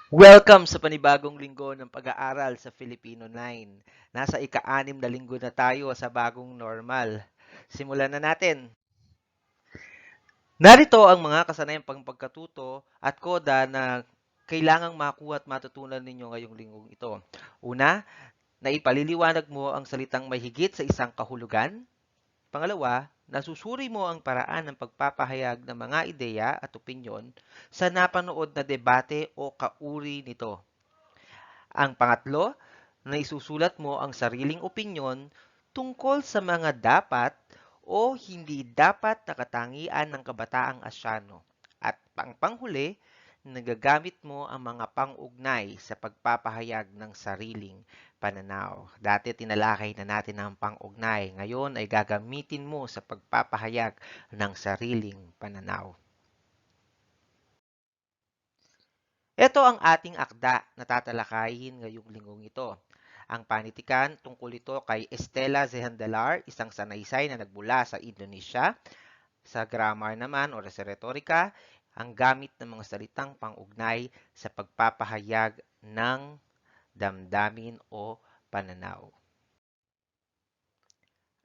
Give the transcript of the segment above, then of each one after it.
Welcome sa panibagong linggo ng pag-aaral sa Filipino 9. Nasa ika-6 na linggo na tayo sa bagong normal. Simulan na natin. Narito ang mga kasanayang pagkatuto at koda na kailangang makuha at matutunan ninyo ngayong linggong ito. Una, naipaliliwanag mo ang salitang may higit sa isang kahulugan. Pangalawa, nasusuri mo ang paraan ng pagpapahayag ng mga ideya at opinyon sa napanood na debate o kauri nito. Ang pangatlo, na isusulat mo ang sariling opinyon tungkol sa mga dapat o hindi dapat na katangian ng kabataang Asyano. At panghuli, nagagamit mo ang mga pang-ugnay sa pagpapahayag ng sariling pananaw. Dati tinalakay na natin ang pang-ugnay. Ngayon ay gagamitin mo sa pagpapahayag ng sariling pananaw. Ito ang ating akda na tatalakayin ngayong linggong ito. Ang panitikan tungkol ito kay Estela Zehandalar, isang sanaysay na nagmula sa Indonesia. Sa grammar naman o sa retorika, ang gamit ng mga salitang pang-ugnay sa pagpapahayag ng damdamin o pananaw.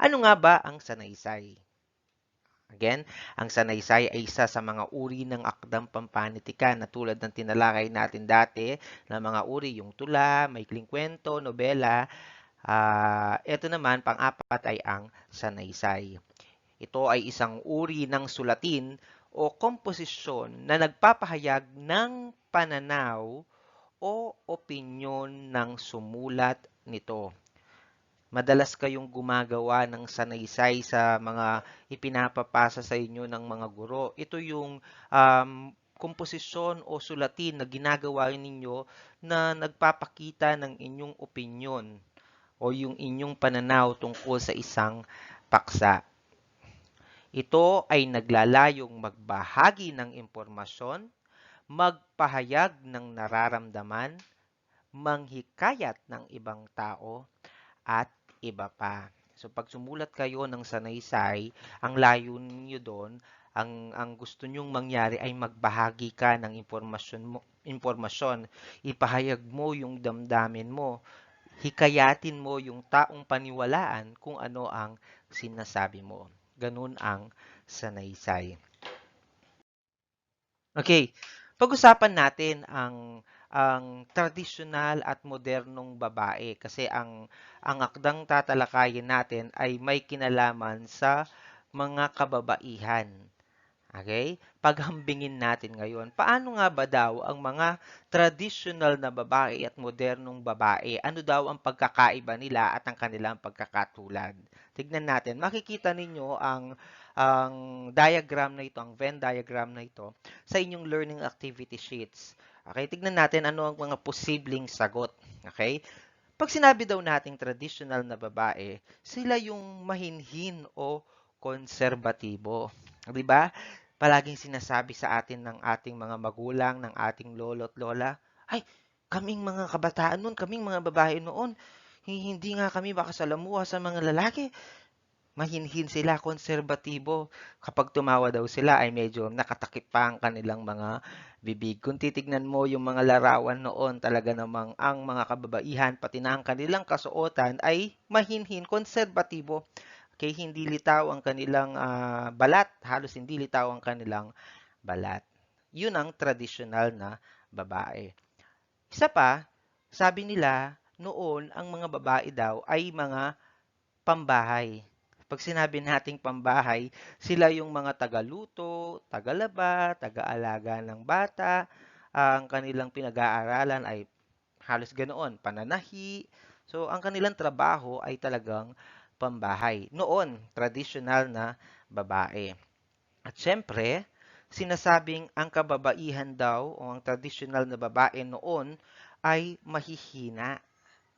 Ano nga ba ang sanaysay? Again, ang sanaysay ay isa sa mga uri ng akdang pampanitikan na tulad ng tinalakay natin dati na mga uri, yung tula, maikling kwento, nobela. Ito naman, pang-apat ay ang sanaysay. Ito ay isang uri ng sulatin o komposisyon na nagpapahayag ng pananaw o opinyon ng sumulat nito. Madalas kayong gumagawa ng sanaysay sa mga ipinapapasa sa inyo ng mga guro. Ito yung komposisyon o sulatin na ginagawa ninyo na nagpapakita ng inyong opinyon o yung inyong pananaw tungkol sa isang paksa. Ito ay naglalayong magbahagi ng impormasyon, magpahayag ng nararamdaman, manghikayat ng ibang tao, at iba pa. So pag sumulat kayo ng sanaysay, ang layunin niyo doon, ang gusto nyong mangyari ay magbahagi ka ng impormasyon, ipahayag mo yung damdamin mo, hikayatin mo yung taong paniwalaan kung ano ang sinasabi mo. Ganun ang sanaysay. Okay, pag-usapan natin ang tradisyonal at modernong babae kasi ang akdang tatalakayin natin ay may kinalaman sa mga kababaihan. Okay? Paghambingin natin ngayon, paano nga ba daw ang mga traditional na babae at modernong babae? Ano daw ang pagkakaiba nila at ang kanilang pagkakatulad? Tignan natin. Makikita ninyo ang diagram na ito, ang Venn diagram na ito sa inyong learning activity sheets. Okay, tignan natin ano ang mga posibleng sagot. Okay? Pag sinabi daw nating traditional na babae, sila yung mahinhin o konserbatibo. 'Di ba? Palaging sinasabi sa atin ng ating mga magulang, ng ating lolo't lola, ay, kaming mga kabataan noon, kaming mga babae noon, hindi nga kami makasalamuha sa mga lalaki. Mahinhin sila, konserbatibo. Kapag tumawa daw sila ay medyo nakatakip pa ang kanilang mga bibig. Kung titignan mo yung mga larawan noon, talaga namang ang mga kababaihan, pati na ang kanilang kasuotan ay mahinhin, konserbatibo. Okay, hindi litaw ang kanilang balat, halos hindi litaw ang kanilang balat. Yun ang tradisyonal na babae. Isa pa, sabi nila, noon ang mga babae daw ay mga pambahay. Pag sinabi nating pambahay, sila yung mga tagaluto, tagalaba, tagaalaga ng bata. Ang kanilang pinag-aaralan ay halos ganoon, pananahi. So, ang kanilang trabaho ay talagang pambahay. Noon, traditional na babae. At syempre, sinasabing ang kababaihan daw o ang traditional na babae noon ay mahihina.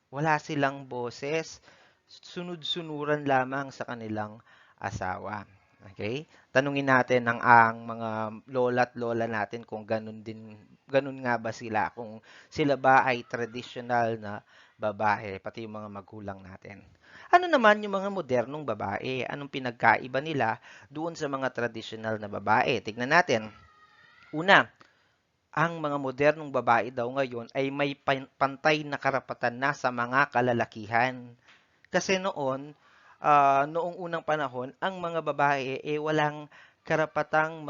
Wala silang boses, sunod-sunuran lamang sa kanilang asawa. Okay? Tanungin natin ang mga lola at lola natin kung ganun nga ba sila, kung sila ba ay traditional na babae, pati yung mga magulang natin. Ano naman yung mga modernong babae? Anong pinagkaiba nila doon sa mga traditional na babae? Tignan natin. Una, ang mga modernong babae daw ngayon ay may pantay na karapatan na sa mga kalalakihan. Kasi noon, noong unang panahon, ang mga babae walang karapatang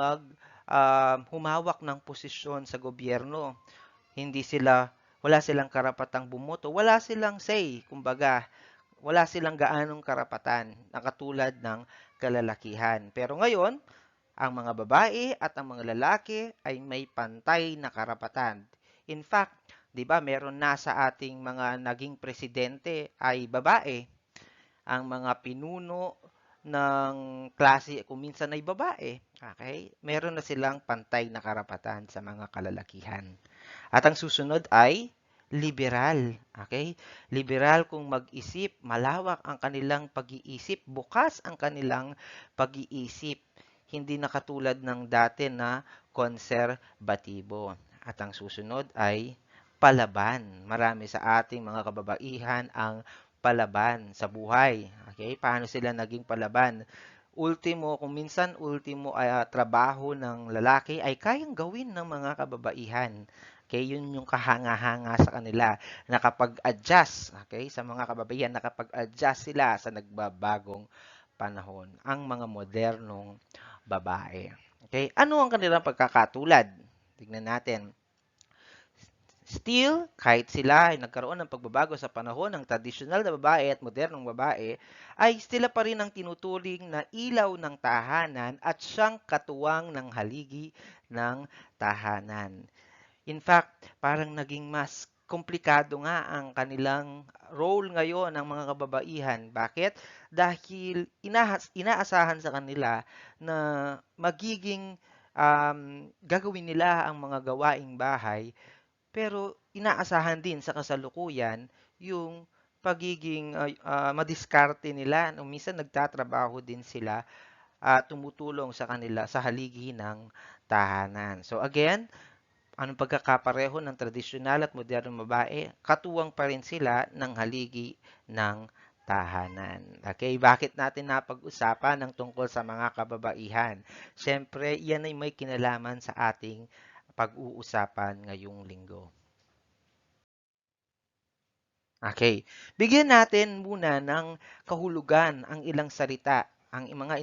humawak ng posisyon sa gobyerno. Hindi sila, wala silang karapatang bumoto, wala silang say, kumbaga, wala silang gaanong karapatan na katulad ng kalalakihan. Pero ngayon, ang mga babae at ang mga lalaki ay may pantay na karapatan. In fact, 'di ba, meron na sa ating mga naging presidente ay babae. Ang mga pinuno ng klase kung minsan ay babae. Okay? Meron na silang pantay na karapatan sa mga kalalakihan. At ang susunod ay liberal. Okay? Liberal kung mag-isip, malawak ang kanilang pag-iisip, bukas ang kanilang pag-iisip. Hindi na katulad ng dati na konserbatibo. At ang susunod ay palaban. Marami sa ating mga kababaihan ang palaban sa buhay. Okay? Paano sila naging palaban? Ultimo, kung minsan ultimo ay trabaho ng lalaki ay kayang gawin ng mga kababaihan. Okay, yun yung kahanga-hanga sa kanila. Nakapag-adjust, okay, sa mga kababaihan, nakapag-adjust sila sa nagbabagong panahon. Ang mga modernong babae. Okay, ano ang kanilang pagkakatulad? Tignan natin. Still, kahit sila ay nagkaroon ng pagbabago sa panahon ng tradisyonal na babae at modernong babae, ay sila pa rin ang tinuturing na ilaw ng tahanan at siyang katuwang ng haligi ng tahanan. In fact, parang naging mas komplikado nga ang kanilang role ngayon ng mga kababaihan. Bakit? Dahil inaasahan sa kanila na magiging gagawin nila ang mga gawaing bahay, pero inaasahan din sa kasalukuyan yung pagiging madiskarte nila. No, minsan nagtatrabaho din sila tumutulong sa kanila sa haligi ng tahanan. So again, anong pagkakapareho ng tradisyonal at modernong babae? Katuwang pa rin sila ng haligi ng tahanan. Okay, bakit natin napag-usapan ng tungkol sa mga kababaihan? Siyempre, yan ay may kinalaman sa ating pag-uusapan ngayong linggo. Okay. Bigyan natin muna ng kahulugan ang ilang salita, ang mga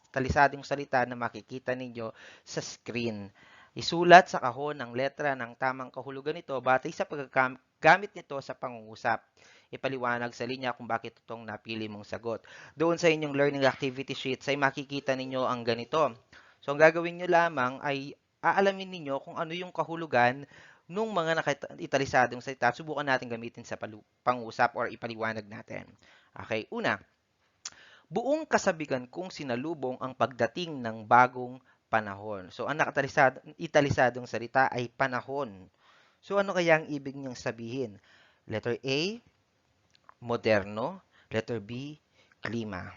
italisadong salita na makikita ninyo sa screen. Isulat sa kahon ang letra ng tamang kahulugan nito batay sa paggamit nito sa pangungusap. Ipaliwanag sa linya kung bakit itong napili mong sagot. Doon sa inyong learning activity sheets ay makikita ninyo ang ganito. So, ang gagawin nyo lamang ay aalamin ninyo kung ano yung kahulugan nung mga italisadong salita. Subukan natin gamitin sa pangusap or ipaliwanag natin. Okay, una, buong kasabigan kong sinalubong ang pagdating ng bagong panahon. So, ang italisadong salita ay panahon. So, ano kaya ang ibig niyang sabihin? Letter A, moderno. Letter B, klima.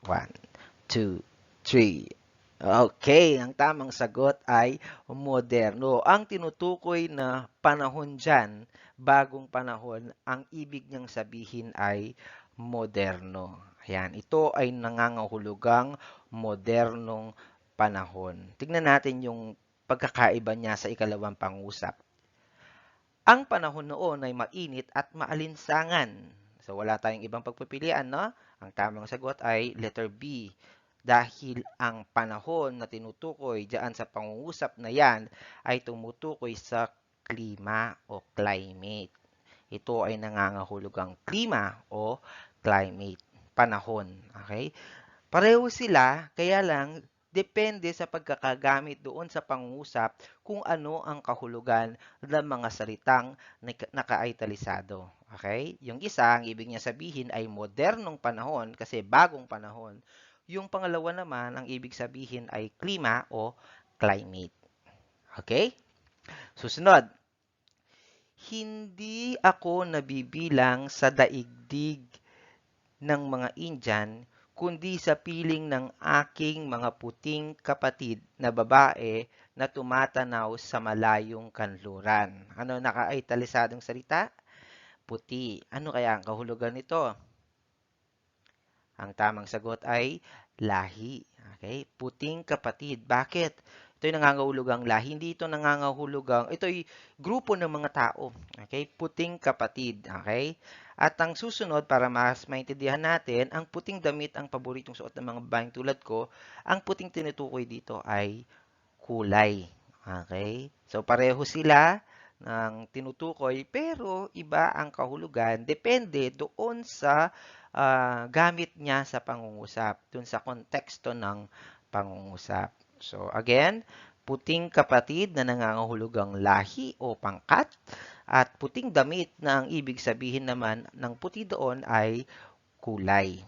1, 2, 3. Okay, ang tamang sagot ay moderno. Ang tinutukoy na panahon dyan, bagong panahon, ang ibig niyang sabihin ay moderno. Ayan, ito ay nangangahulugang modernong panahon. Tignan natin yung pagkakaiba niya sa ikalawang pangusap. Ang panahon noon ay mainit at maalinsangan. So, wala tayong ibang pagpipilian, no? Ang tamang sagot ay letter B. Dahil ang panahon na tinutukoy diyan sa pangungusap na yan ay tumutukoy sa klima o climate. Ito ay nangangahulugang klima o climate, panahon. Okay? Pareho sila, kaya lang depende sa pagkakagamit doon sa pangungusap kung ano ang kahulugan ng mga salitang nakaitalisado. Okay? Yung isa, ang ibig niya sabihin ay modernong panahon kasi bagong panahon. Yung pangalawa naman, ang ibig sabihin ay klima o climate. Okay? Susunod. Hindi ako nabibilang sa daigdig ng mga Indian, kundi sa piling ng aking mga puting kapatid na babae na tumatanaw sa malayong kanluran. Ano nakaitalisadong salita? Puti. Ano kaya ang kahulugan nito? Ang tamang sagot ay lahi. Okay? Puting kapatid. Bakit? Ito'y nangangahulugang lahi, hindi ito nangangahulugang, ito'y grupo ng mga tao. Okay? Puting kapatid. Okay? At ang susunod, para mas maintindihan natin, ang puting damit ang paboritong suot ng mga babaeng tulad ko. Ang puting tinutukoy dito ay kulay. Okay? So, pareho sila ng tinutukoy, pero iba ang kahulugan. Depende doon sa gamit niya sa pangungusap, doon sa konteksto ng pangungusap. So, again, puting kapatid na nangangahulugang lahi o pangkat, at puting damit na ang ibig sabihin naman ng puti doon ay kulay.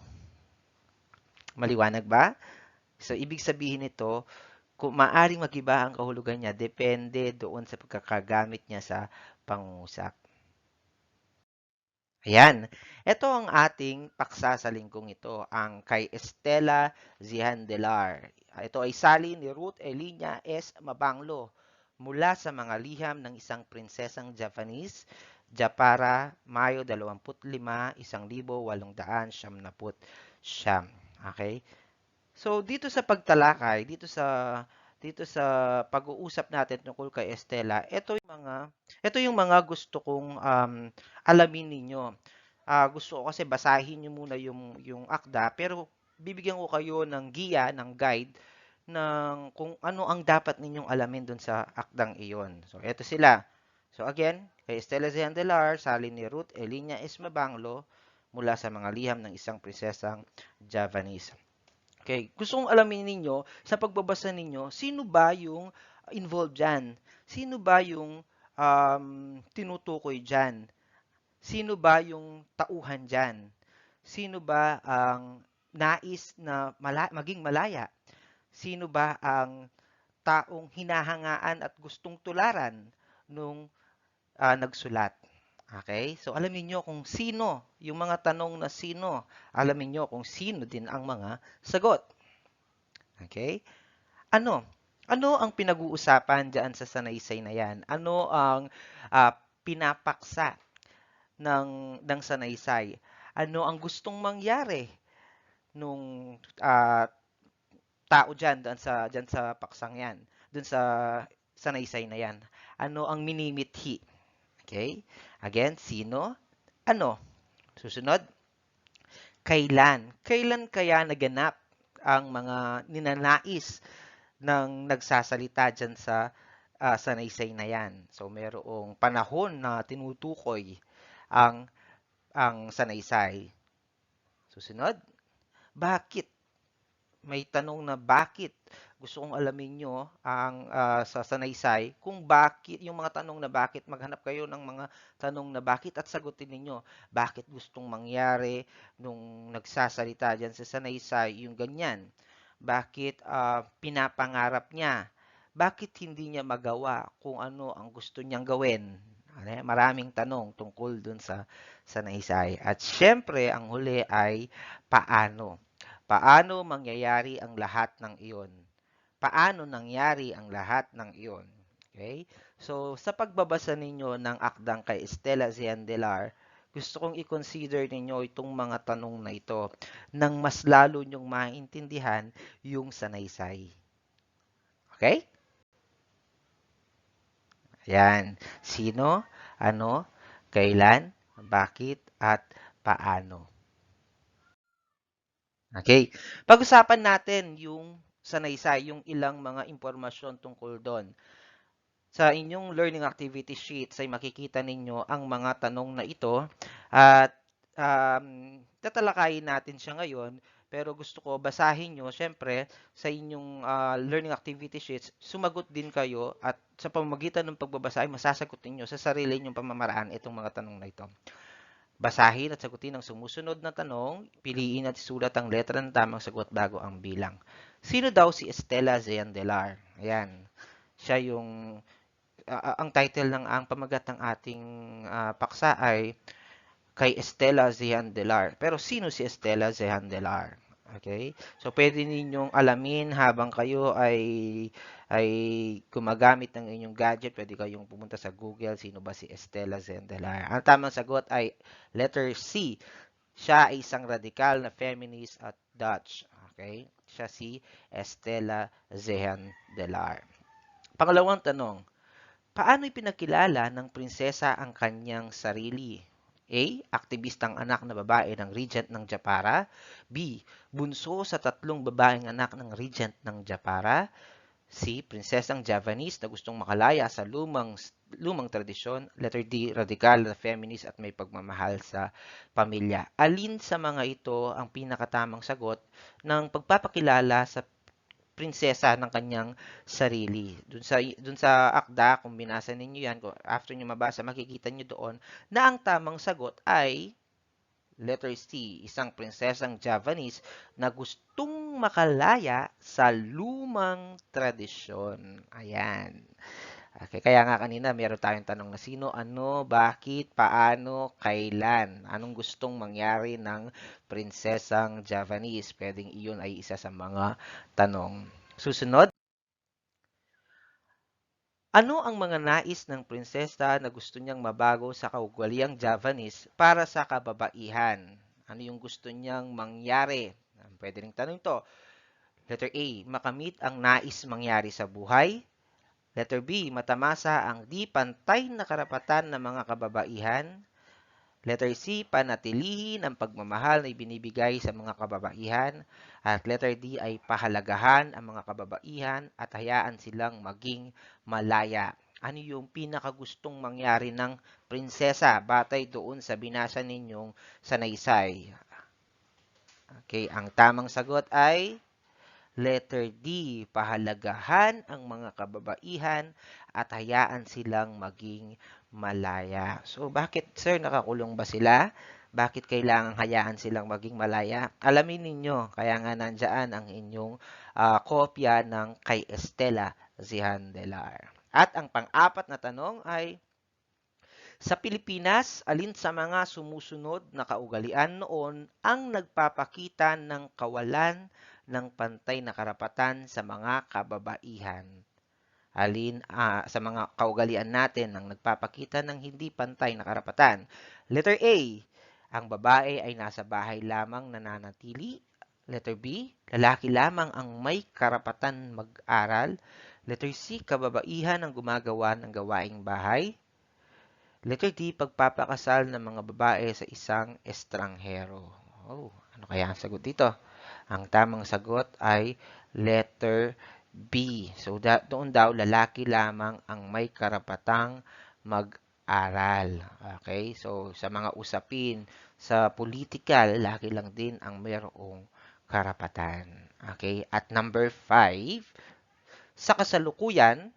Maliwanag ba? So, ibig sabihin nito, kung maaring mag-iba ang kahulugan niya, depende doon sa pagkakagamit niya sa pangungusap. Ayan. Ito ang ating paksa sa linggong ito, ang kay Estela Zihandelar. Ito ay sali ni Ruth Elinia S. Mabanglo mula sa mga liham ng isang prinsesang Japanese, Japara, Mayo 25, 1879. Okay? So dito sa pagtalakay, dito sa pag-uusap natin tungkol kay Estela, ito yung mga gusto kong alamin ninyo. Gusto ko kasi basahin niyo muna yung akda, pero bibigyan ko kayo ng giya, ng guide ng kung ano ang dapat ninyong alamin dun sa akdang iyon. So ito sila. So again, kay Estela Zihandelar, salin ni Ruth Elinia Esmabanglo mula sa mga liham ng isang prinsesang Javanese. Okay, gusto kong alamin ninyo, sa pagbabasa ninyo, sino ba yung involved dyan? Sino ba yung tinutukoy dyan? Sino ba yung tauhan dyan? Sino ba ang nais na maging malaya? Sino ba ang taong hinahangaan at gustong tularan nung nagsulat? Okay? So, alamin nyo kung sino, yung mga tanong na sino, alamin nyo kung sino din ang mga sagot. Okay? Ano? Ano ang pinag-uusapan diyan sa sanaysay na yan? Ano ang pinapaksa ng sanaysay? Ano ang gustong mangyari nung tao diyan sa paksang yan? Doon sa sanaysay na yan. Ano ang minimithi? Okay? Again, sino? Ano? Susunod, kailan? Kailan kaya naganap ang mga ninanais ng nagsasalita dyan sa sanaysay na yan? So, merong panahon na tinutukoy ang sanaysay. Susunod, bakit? May tanong na bakit. Gusto kong alamin nyo ang sa sanaysay kung bakit, yung mga tanong na bakit, maghanap kayo ng mga tanong na bakit at sagutin ninyo. Bakit gustong mangyari nung nagsasalita dyan sa sanaysay yung ganyan? Bakit pinapangarap niya? Bakit hindi niya magawa kung ano ang gusto niyang gawin? Maraming tanong tungkol dun sa sanaysay. At syempre, ang huli ay paano? Paano mangyayari ang lahat ng iyon? Paano nangyari ang lahat ng iyon? Okay? So, sa pagbabasa ninyo ng akdang kay Estela Zihandelar, gusto kong i-consider ninyo itong mga tanong na ito nang mas lalo nyong maintindihan yung sanaysay. Okay? Yan. Sino, ano, kailan, bakit, at paano. Okay. Pag-usapan natin yung sanaysay, yung ilang mga impormasyon tungkol doon. Sa inyong learning activity sheets ay makikita ninyo ang mga tanong na ito at tatalakayin natin siya ngayon, pero gusto ko basahin nyo, syempre, sa inyong learning activity sheets, sumagot din kayo at sa pamamagitan ng pagbabasa ay masasagot ninyo sa sarili nyong pamamaraan itong mga tanong na ito. Basahin at sagutin ang sumusunod na tanong, piliin at isulat ang letra ng tamang sagot bago ang bilang. Sino daw si Estela Zihandelar? Ayan. Siya yung, ang title ang pamagat ng ating paksa ay kay Estela Zihandelar. Pero sino si Estela Zihandelar? Okay? So, pwede ninyong alamin habang kayo ay gumagamit ng inyong gadget. Pwede kayong pumunta sa Google, sino ba si Estela Zihandelar? Ang tamang sagot ay letter C. Siya ay isang radikal na feminist at Dutch. Okay? Siya si Estela Zihandelar. Pangalawang tanong, paano ipinakilala ng prinsesa ang kanyang sarili? A. Aktivistang anak na babae ng regent ng Japara. B. Bunso sa tatlong babaeng anak ng regent ng Japara. C. Prinsesang Javanese na gustong makalaya sa lumang tradisyon. Letter D. Radikal na feminist at may pagmamahal sa pamilya. Alin sa mga ito ang pinakatamang sagot ng pagpapakilala sa prinsesa ng kanyang sarili? Dun sa akda, kung binasa ninyo yan, after nyo mabasa, makikita nyo doon na ang tamang sagot ay letter C, isang prinsesang Javanese na gustong makalaya sa lumang tradisyon. Ayan. Okay, kaya nga kanina meron tayong tanong na sino, ano, bakit, paano, kailan. Anong gustong mangyari ng prinsesang Javanese? Pwedeng iyon ay isa sa mga tanong. Susunod, ano ang mga nais ng prinsesa na gusto niyang mabago sa kaugaliang Javanese para sa kababaihan? Ano yung gusto niyang mangyari? Pwede rin tanong to. Letter A, makamit ang nais mangyari sa buhay. Letter B, matamasa ang di pantay na karapatan ng mga kababaihan. Letter C, panatilihin ang pagmamahal na ibinibigay sa mga kababaihan. At letter D ay pahalagahan ang mga kababaihan at hayaan silang maging malaya. Ano yung pinakagustong mangyari ng prinsesa batay doon sa binasa ninyong sanaysay? Okay, ang tamang sagot ay letter D, pahalagahan ang mga kababaihan at hayaan silang maging malaya. So, bakit, sir, nakakulong ba sila? Bakit kailangang hayaan silang maging malaya? Alamin ninyo, kaya nga nandyan ang inyong kopya ng kay Estela Zihandelar. At ang pang-apat na tanong ay, sa Pilipinas, alin sa mga sumusunod na kaugalian noon ang nagpapakita ng kawalan ng pantay na karapatan sa mga kababaihan? Sa mga kaugalian natin ang nagpapakita ng hindi pantay na karapatan? Letter A, ang babae ay nasa bahay lamang nananatili. Letter B, lalaki lamang ang may karapatan mag-aral. Letter C, kababaihan ang gumagawa ng gawaing bahay. Letter D, pagpapakasal ng mga babae sa isang estranghero. Oh, ano kaya ang sagot dito? Ang tamang sagot ay letter B. So, doon daw, lalaki lamang ang may karapatang mag-aral. Okay? So, sa mga usapin, sa politika, lalaki lang din ang mayroong karapatan. Okay? At number 5, sa kasalukuyang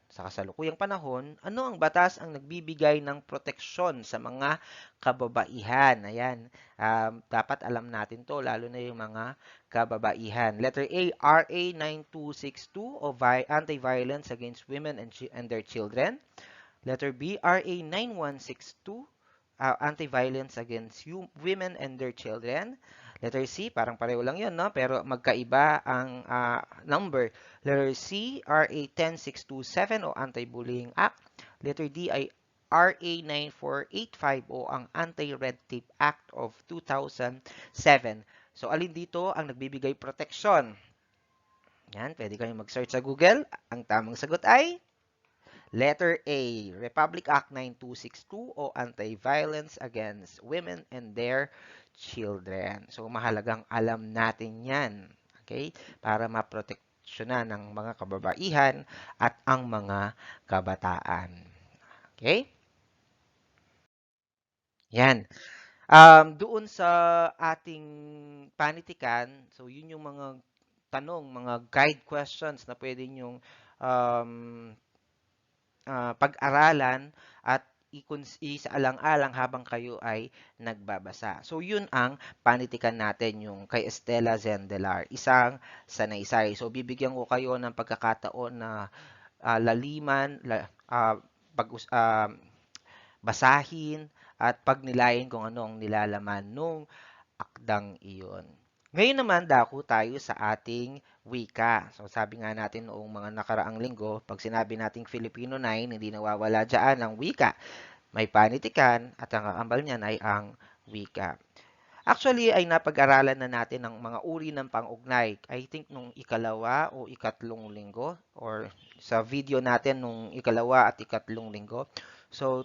panahon, ano ang batas ang nagbibigay ng proteksyon sa mga kababaihan? Ayan, dapat alam natin to, lalo na yung mga kababaihan. Letter A, RA 9262 o Anti-Violence Against Women and Their Children. Letter B, RA 9162, Anti-Violence Against Women and Their Children. Letter C, parang pareho lang yun, no? Pero magkaiba ang number. Letter C, RA 10627 o Anti-Bullying Act. Letter D ay RA 9485 o ang Anti-Red Tape Act of 2007. So, alin dito ang nagbibigay proteksyon? Yan, pwede kayong mag-search sa Google. Ang tamang sagot ay letter A, Republic Act 9262 o Anti-Violence Against Women and Their Children. So, mahalagang alam natin yan. Okay? Para maproteksyonan ng mga kababaihan at ang mga kabataan. Okay? Yan. Doon sa ating panitikan, so yun yung mga tanong, mga guide questions na pwede nyong um, pag-aralan at isaalang-alang habang kayo ay nagbabasa. So, yun ang panitikan natin, yung kay Estela Zendelar, isang sanaysay. So, bibigyan ko kayo ng pagkakataon na laliman, basahin, at pagnilayin kung ano ang nilalaman nung akdang iyon. Ngayon naman, dako tayo sa ating wika. So, sabi nga natin noong mga nakaraang linggo, pag sinabi nating Filipino 9, hindi nawawala dyan ang wika. May panitikan at ang kakambal niyan ay ang wika. Actually, ay napag-aralan na natin ang mga uri ng pang-ugnay. I think nung ikalawa o ikatlong linggo or sa video natin nung ikalawa at ikatlong linggo. So,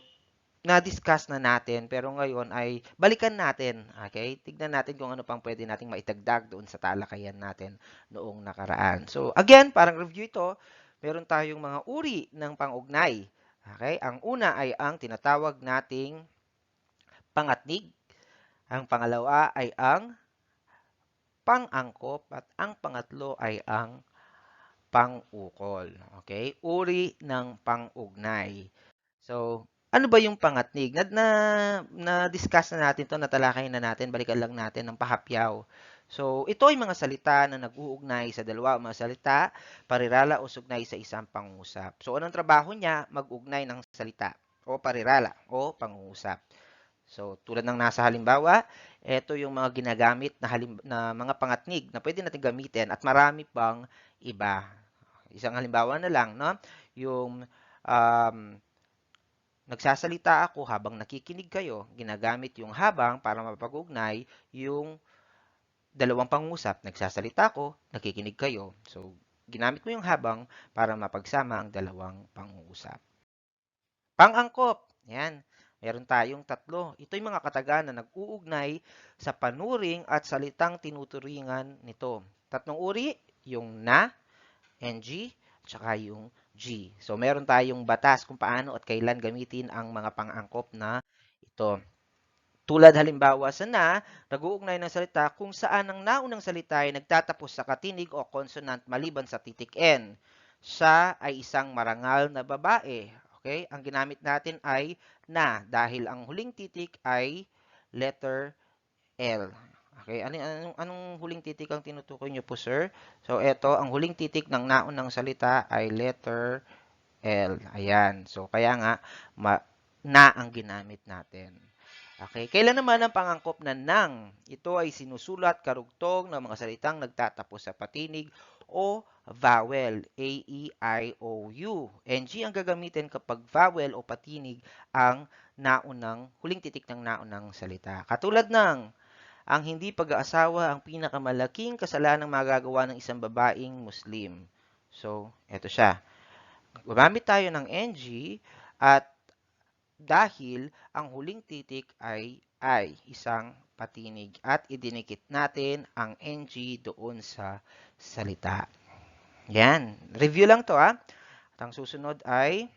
na-discuss na natin pero ngayon ay balikan natin. Okay? Tignan natin kung ano pang pwede nating maitagdag doon sa talakayan natin noong nakaraan. So, again, parang review ito. Meron tayong mga uri ng pang-ugnay. Okay? Ang una ay ang tinatawag nating pangatnig. Ang pangalawa ay ang pang-angkop at ang pangatlo ay ang pang-ukol. Okay? Uri ng pang-ugnay. So, ano ba yung pangatnig? Na-discuss na natin to, natalakay na natin, balikan lang natin ng pahapyaw. So, ito ay mga salita na nag-uugnay sa dalawa o mga salita, parirala o sugnay sa isang pangusap. So, anong trabaho niya? Mag-ugnay ng salita o parirala o pangusap. So, tulad ng nasa halimbawa, ito yung mga ginagamit na mga pangatnig na pwede natin gamitin at marami pang iba. Isang halimbawa na lang, no? Yung um, nagsasalita ako habang nakikinig kayo, ginagamit yung habang para mapag-ugnay yung dalawang pangusap. Nagsasalita ako, nakikinig kayo. So, ginamit mo yung habang para mapagsama ang dalawang pangusap. Pang-angkop. Yan. Meron tayong tatlo. Ito yung mga kataga na nag-uugnay sa panuring at salitang tinuturingan nito. Tatlong uri, yung na, NG, at saka yung G. So, meron tayong batas kung paano at kailan gamitin ang mga pang-angkop na ito. Tulad halimbawa sa na, nag-uugnay ng salita kung saan ang naunang salita ay nagtatapos sa katinig o consonant maliban sa titik N. Siya ay isang marangal na babae. Okay? Ang ginamit natin ay na dahil ang huling titik ay letter L. Okay, anong huling titik ang tinutukoy niyo po, sir? So, ito, ang huling titik ng naunang salita ay letter L. Ayan. So, kaya nga, na ang ginamit natin. Okay, kailan naman ang pangangkop na nang? Ito ay sinusulat karugtong ng mga salitang nagtatapos sa patinig o vowel, A, E, I, O, U. NG ang gagamitin kapag vowel o patinig ang huling titik ng naunang salita. Katulad ng, ang hindi pag-aasawa ang pinakamalaking kasalanang magagawa ng isang babaeng Muslim. So, eto siya. Gumamit tayo ng NG at dahil ang huling titik ay isang patinig at idinikit natin ang NG doon sa salita. Yan. Review lang to At ang susunod ay,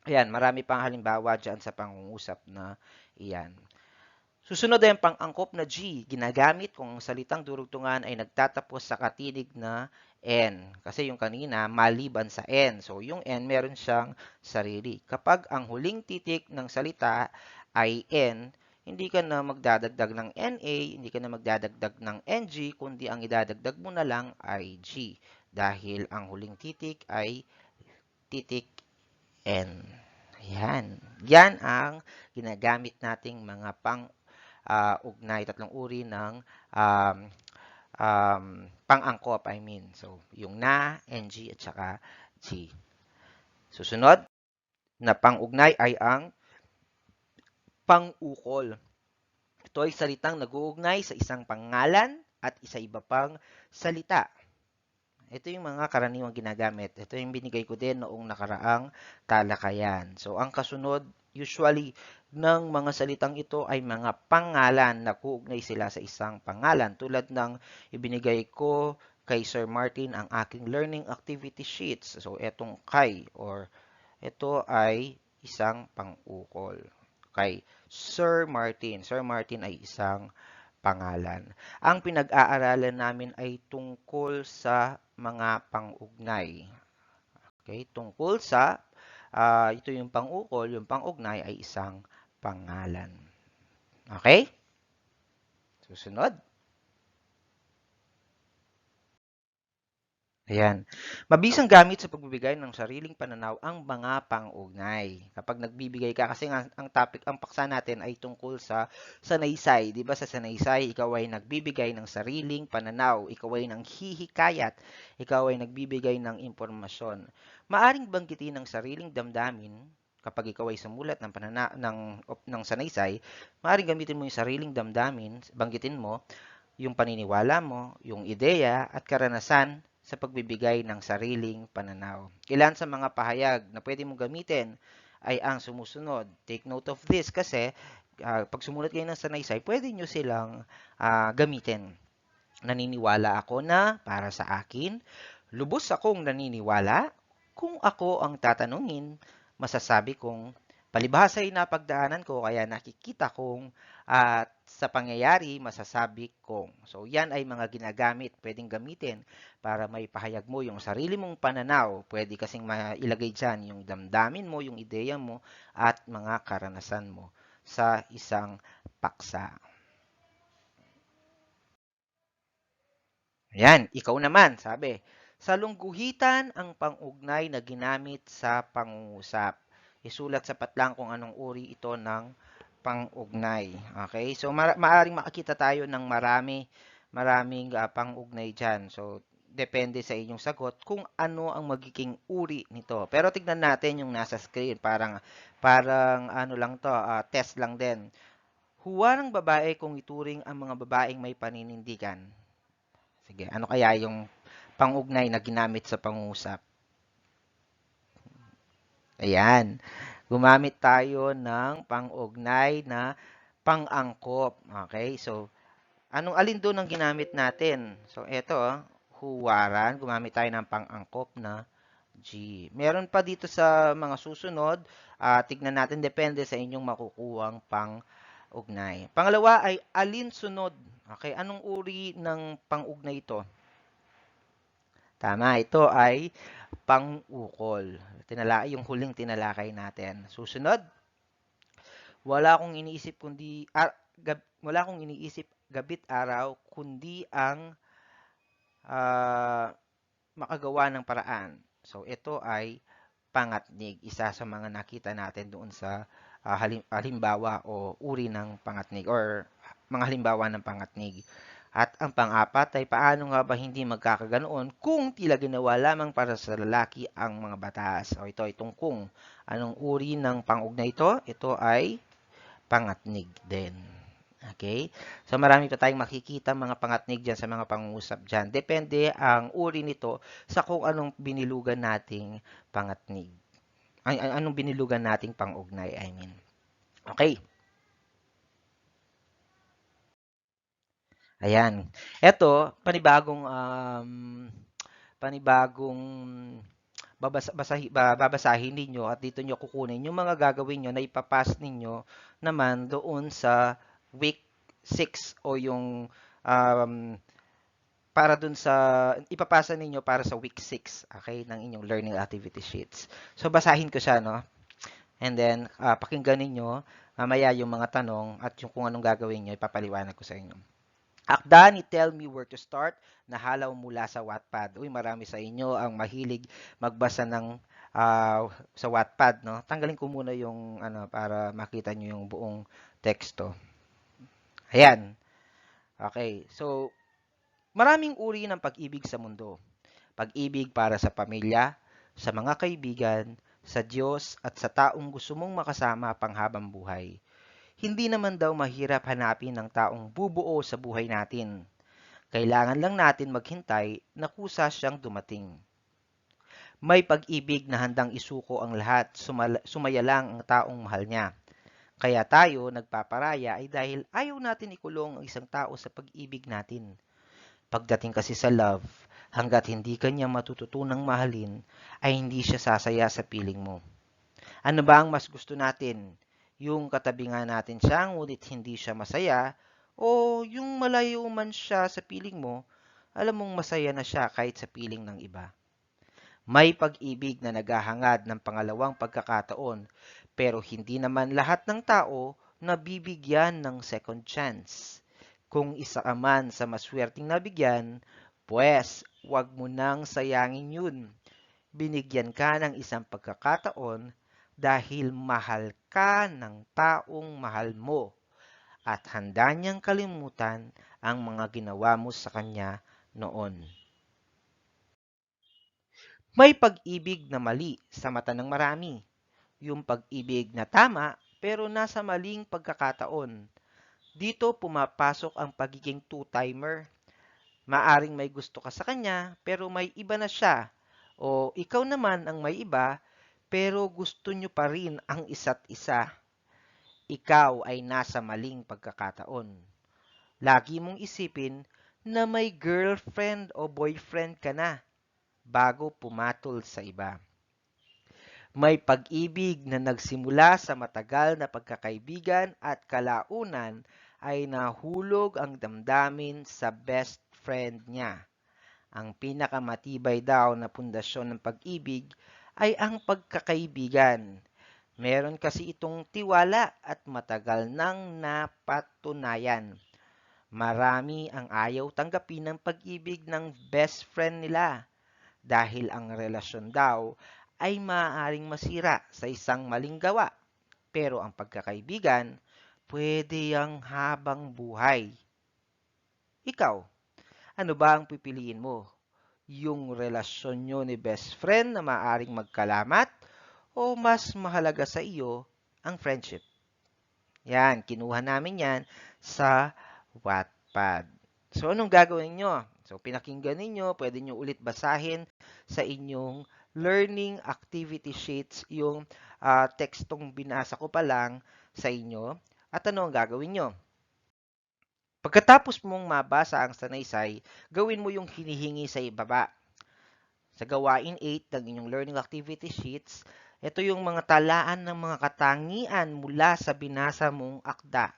ayan, marami pang halimbawa dyan sa pangungusap na iyan. Susunod ay ang pang-angkop na G. Ginagamit kung ang salitang durugtungan ay nagtatapos sa katinig na N. Kasi yung kanina, maliban sa N. So, yung N, meron siyang sarili. Kapag ang huling titik ng salita ay N, hindi ka na magdadagdag ng NA, hindi ka na magdadagdag ng NG, kundi ang idadagdag mo na lang ay G. Dahil ang huling titik ay titik N. Yan. Yan ang ginagamit nating mga ugnay, tatlong uri ng pang-angkop, I mean. So, yung na, NG, at saka G. Susunod na pang-ugnay ay ang pang-ukol. Ito ay salitang nag-uugnay sa isang pangalan at isa iba pang salita. Ito yung mga karaniwang ginagamit. Ito yung binigay ko din noong nakaraang talakayan. So, ang kasunod, usually, ng mga salitang ito ay mga pangalan na kuugnay sila sa isang pangalan. Tulad ng ibinigay ko kay Sir Martin ang aking learning activity sheets. So, etong kay or ito ay isang pang-ukol. Kay Sir Martin. Sir Martin ay isang pangalan. Ang pinag-aaralan namin ay tungkol sa mga pang-ugnay. Okay, tungkol sa ito yung pang-ukol, yung pang-ugnay ay isang pangalan. Okay? Susunod. Ayan. Mabisang gamit sa pagbibigay ng sariling pananaw ang mga pang-ugnay. Kapag nagbibigay ka, kasi ang topic, ang paksa natin ay tungkol sa sanaysay. Di ba sa sanaysay, ikaw ay nagbibigay ng sariling pananaw. Ikaw ay nang hihikayat. Ikaw ay nagbibigay ng impormasyon. Maaring banggitin ng sariling damdamin kapag ikaw ay sumulat ng sanaysay, maaaring gamitin mo yung sariling damdamin, banggitin mo yung paniniwala mo, yung ideya at karanasan sa pagbibigay ng sariling pananaw. Ilan sa mga pahayag na pwede mong gamitin ay ang sumusunod. Take note of this kasi pag sumulat kayo ng sanaysay, pwede nyo silang gamitin. Naniniwala ako na para sa akin, lubos akong naniniwala, kung ako ang tatanungin, masasabi kong palibhasa ay napagdaanan ko kaya nakikita kong at sa pangyayari masasabi kong. So yan ay mga ginagamit, pwedeng gamitin para may pahayag mo yung sarili mong pananaw. Pwede kasing mailagay dyan yung damdamin mo, yung ideya mo at mga karanasan mo sa isang paksa. Ayan, ikaw naman, sabi. Sa lungguhitan ang pang-ugnay na ginamit sa pangungusap. Isulat sa patlang kung anong uri ito ng pang-ugnay. Okay? So, maaring makakita tayo ng maraming pang-ugnay dyan. So, depende sa inyong sagot kung ano ang magiging uri nito. Pero tignan natin yung nasa screen. Parang ano lang to, test lang din. Huwa ng babae kung ituring ang mga babaeng may paninindigan. Sige, ano kaya yung pang-ugnay na ginamit sa pangusap? Ayan. Gumamit tayo ng pang-ugnay na pang-angkop. Okay? So, alin doon ang ginamit natin? So, eto, huwaran. Gumamit tayo ng pang-angkop na G. Meron pa dito sa mga susunod. Tignan natin, depende sa inyong makukuhang pang-ugnay. Pangalawa ay alinsunod. Okay? Anong uri ng pang-ugnay ito? Tama, ito ay pang-ukol. Yung huling tinalakay natin. Susunod, wala akong iniisip kundi wala akong iniisip gabit araw kundi ang makagawa ng paraan. So ito ay pangatnig, isa sa mga nakita natin doon sa halimbawa o uri ng pangatnig or mga halimbawa ng pangatnig. At ang pang-apat ay paano nga ba hindi magkakaganoon kung tila ginawa lamang para sa lalaki ang mga batas. O ito, itong kung. Anong uri ng pang-ugnay ito? Ito ay pangatnig din. Okay? So marami pa tayong makikita mga pangatnig dyan sa mga pangungusap dyan. Depende ang uri nito sa kung anong binilugan nating pangatnig. Anong binilugan nating pang-ugnay, I mean. Okay. Ayan. Ito, panibagong babasahin ninyo at dito nyo kukunin yung mga gagawin nyo na ipapas ninyo naman doon sa week 6 o yung um, para dun sa ipapasa ninyo para sa week 6, okay, ng inyong learning activity sheets. So basahin ko siya, no? And then pakinggan ninyo mamaya yung mga tanong at yung kung anong gagawin nyo, ipapaliwanag ko sa inyo. Akda ni Tell Me Where to Start, nahalaw mula sa Wattpad. Uy, marami sa inyo ang mahilig magbasa ng sa Wattpad, no? Tanggalin ko muna yung para makita nyo yung buong teksto. Ayan. Okay. So, maraming uri ng pag-ibig sa mundo. Pag-ibig para sa pamilya, sa mga kaibigan, sa Diyos at sa taong gusto mong makasama panghabang buhay. Hindi naman daw mahirap hanapin ng taong bubuo sa buhay natin. Kailangan lang natin maghintay na kusa siyang dumating. May pag-ibig na handang isuko ang lahat, sumaya lang ang taong mahal niya. Kaya tayo nagpaparaya ay dahil ayaw natin ikulong ang isang tao sa pag-ibig natin. Pagdating kasi sa love, hanggat hindi kanya matututunang mahalin, ay hindi siya sasaya sa piling mo. Ano ba ang mas gusto natin? Yung katabi nga natin siya, ngunit hindi siya masaya, o yung malayo man siya sa piling mo, alam mong masaya na siya kahit sa piling ng iba. May pag-ibig na naghahangad ng pangalawang pagkakataon, pero hindi naman lahat ng tao nabibigyan ng second chance. Kung isa ka man sa maswerteng nabigyan, pues wag mo nang sayangin yun. Binigyan ka ng isang pagkakataon dahil mahal ka ng taong mahal mo at handa niyang kalimutan ang mga ginawa mo sa kanya noon. May pag-ibig na mali sa mata ng marami. yung pag-ibig na tama pero nasa maling pagkakataon. Dito pumapasok ang pagiging two-timer. Maaring may gusto ka sa kanya pero may iba na siya. O ikaw naman ang may iba pero gusto nyo pa rin ang isa't isa. Ikaw ay nasa maling pagkakataon. Lagi mong isipin na may girlfriend o boyfriend ka na bago pumatol sa iba. May pag-ibig na nagsimula sa matagal na pagkakaibigan at kalaunan ay nahulog ang damdamin sa best friend niya. Ang pinakamatibay daw na pundasyon ng pag-ibig ay ang pagkakaibigan. Meron kasi itong tiwala at matagal nang napatunayan. Marami ang ayaw tanggapin ng pag-ibig ng best friend nila dahil ang relasyon daw ay maaaring masira sa isang maling gawa. Pero ang pagkakaibigan, pwede ang habang buhay. Ikaw, ano ba ang pipiliin mo? Yung relasyon nyo ni best friend na maaaring magkalamat o mas mahalaga sa iyo ang friendship? Yan, kinuha namin yan sa Wattpad. So, anong gagawin nyo? So, pinakinggan ninyo, pwede nyo ulit basahin sa inyong learning activity sheets yung tekstong binasa ko pa lang sa inyo. At ano ang gagawin nyo? Pagkatapos mong mabasa ang sanaysay, gawin mo yung hinihingi sa ibaba. Sa gawain 8 ng inyong learning activity sheets, ito yung mga talaan ng mga katangian mula sa binasa mong akda.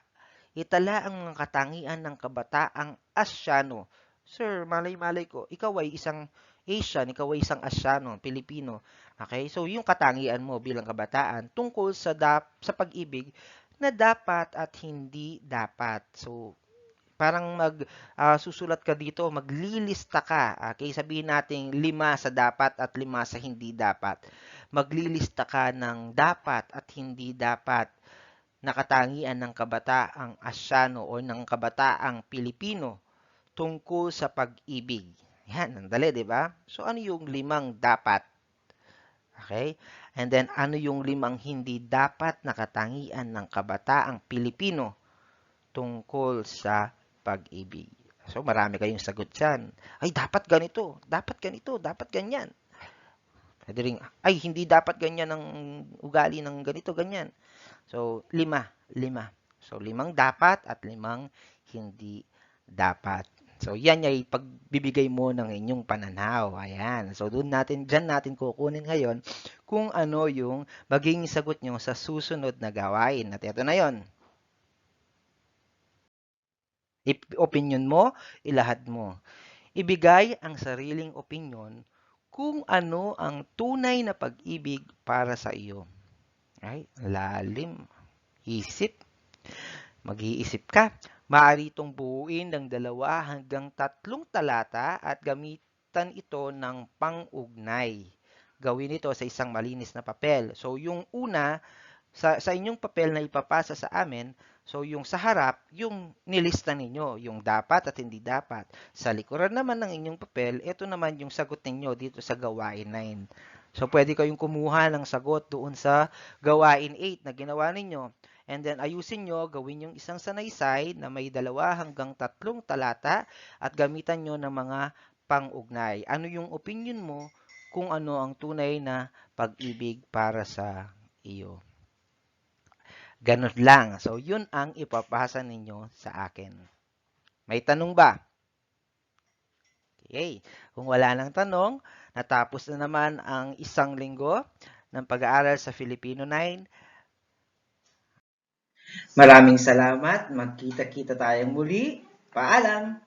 Itala ang mga katangian ng kabataang Asyano. Sir, malay-malay ko, ikaw ay isang Asian, ikaw ay isang Asyano, Pilipino. Okay? So, yung katangian mo bilang kabataan tungkol sa pag-ibig na dapat at hindi dapat. So, parang susulat ka dito, maglilista ka. Okay, sabihin natin 5 sa dapat at 5 sa hindi dapat. Maglilista ka ng dapat at hindi dapat na katangian ng kabataang Asyano o ng kabataang Pilipino tungkol sa pag-ibig. Yan, nandali, di ba? So, ano yung 5 dapat? Okay? And then, ano yung 5 hindi dapat na katangian ng kabataang Pilipino tungkol sa pag-ibig? So, marami kayong sagot dyan. Ay, dapat ganito, dapat ganyan. Pwede rin, ay, hindi dapat ganyan ang ugali ng ganito, ganyan. So, 5. So, 5 dapat at 5 hindi dapat. So, yan ay pagbibigay mo ng inyong pananaw. Ayan. So, dyan natin kukunin ngayon kung ano yung magiging sagot nyo sa susunod na gawain. At ito na yon. Opinion mo, ilahad mo. Ibigay ang sariling opinion kung ano ang tunay na pag-ibig para sa iyo. Ay, lalim. Isip. Mag-iisip ka. Maaari itong buuin ng 2 hanggang 3 talata at gamitan ito ng pang-ugnay. Gawin ito sa isang malinis na papel. So, yung una, sa inyong papel na ipapasa sa amin, so yung sa harap, yung nilista ninyo, yung dapat at hindi dapat. Sa likuran naman ng inyong papel, ito naman yung sagot ninyo dito sa gawain 9. So pwede kayong kumuha ng sagot doon sa gawain 8 na ginawa ninyo. And then ayusin nyo, gawin yung isang sanaysay na may 2 hanggang 3 talata at gamitan nyo ng mga pang-ugnay. Ano yung opinion mo kung ano ang tunay na pag-ibig para sa iyo? Ganun lang. So, yun ang ipapasa ninyo sa akin. May tanong ba? Okay. Kung wala nang tanong, natapos na naman ang isang linggo ng pag-aaral sa Filipino 9. Maraming salamat. Magkita-kita tayong muli. Paalam!